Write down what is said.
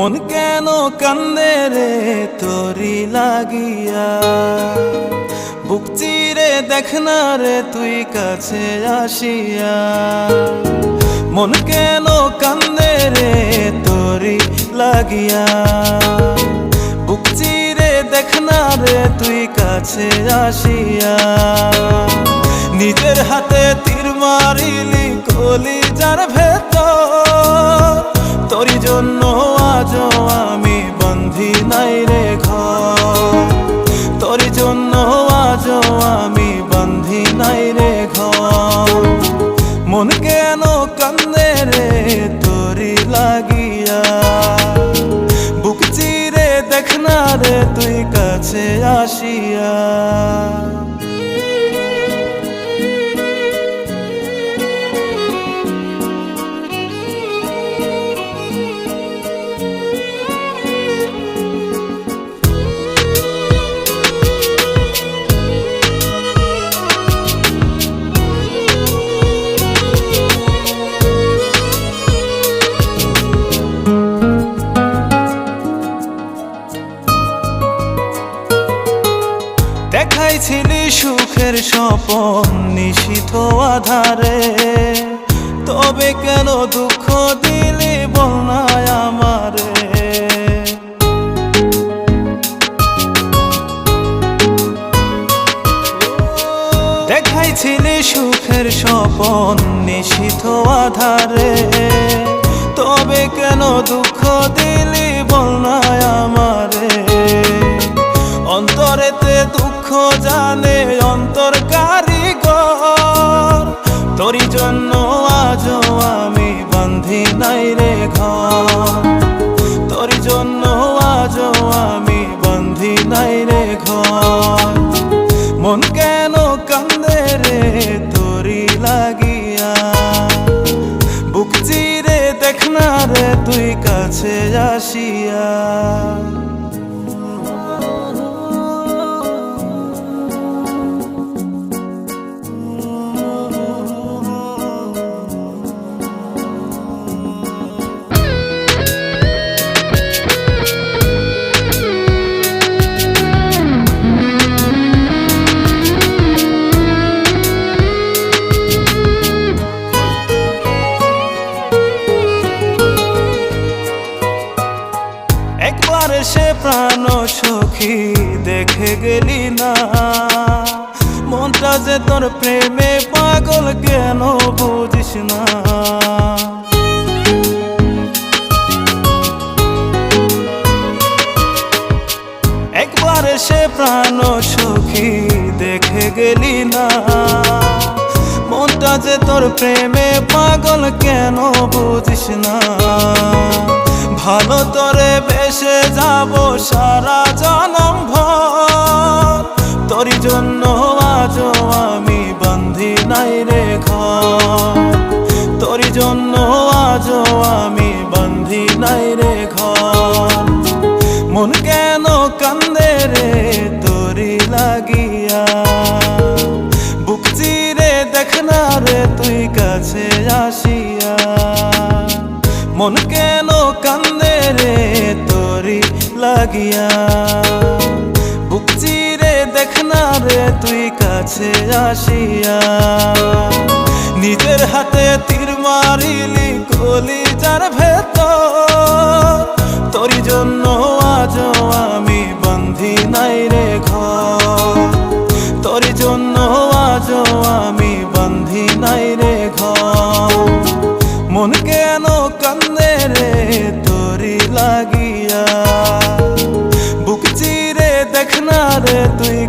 মন কেন কান্দে রে তোরি লাগিয়া, বুক চিরে দেখ না রে তুই কাছে আসিয়া। মন কেন কান্দে রে তোরি লাগিয়া, বুক চিরে দেখ না রে তুই কাছে আসিয়া। নিজের হাতে তীর মারিলি কলিজার ভেতর, তোরি জন্য আজও আমি বন্ধি নাই রে ঘর, তোরি জন্য আজও আমি বন্ধি নাই রে ঘর। মন কেন কান্দে রে তোরি লাগিয়া, বুক চিরে দেখ না রে তুই কাছে আসিয়া। দেখাইছিলি সুখের স্বপন নিশীথ আধারে, তবে কেন দুঃখ দিলি বল না আমারে। দেখাইছিলি সুখের স্বপন নিশীথ আধারে, তবে কেন দুঃখ দিলি বল না আমারে। অন্তরেতে দুঃখ জানে অন্তর কারিগর, তোরি জন্য আজও আমি বান্ধি নাই রে ঘর, তোরি জন্য আজও আমি বান্ধি নাই রে ঘর। মন কেন কান্দে রে তোরি লাগিয়া, বুক চিরে দেখ না রে তুই কাছে আসিয়া। একবার এসে প্রাণ সখী দেখে গেলি না, মনটা যে তোর প্রেমে পাগল কেন বুঝিস না। একবার এসে প্রাণ সখী দেখে গেলি না, মনটা যে তোর প্রেমে পাগল কেন বুঝিস না। ভালো তোরে বেসে যাব সারা জনম ভর, তোরি জন্য আজও আমি বন্ধি নাই রে ঘর, তোরি জন্য আজও আমি বন্ধি নাই রে ঘর। মন কেন কান্দে রে তোরি লাগিয়া, বুক চিরে দেখ না রে তুই কাছে আসিয়া। মন কেন কান্দে রে তোরি লাগিয়া, বুক চিরে দেখ না রে তুই কাছে আসিয়া। নিজের হাতে তীর মারিলি কলিজার ভেতর, তোরি জন্য আজও আমি বন্ধি নাই রে ঘর, তোরি জন্য আজও আমি বন্ধি নাই রে ঘর। মন কেন কান্দে রে তোরি লাগিয়া, বুক চিরে দেখ না রে তুই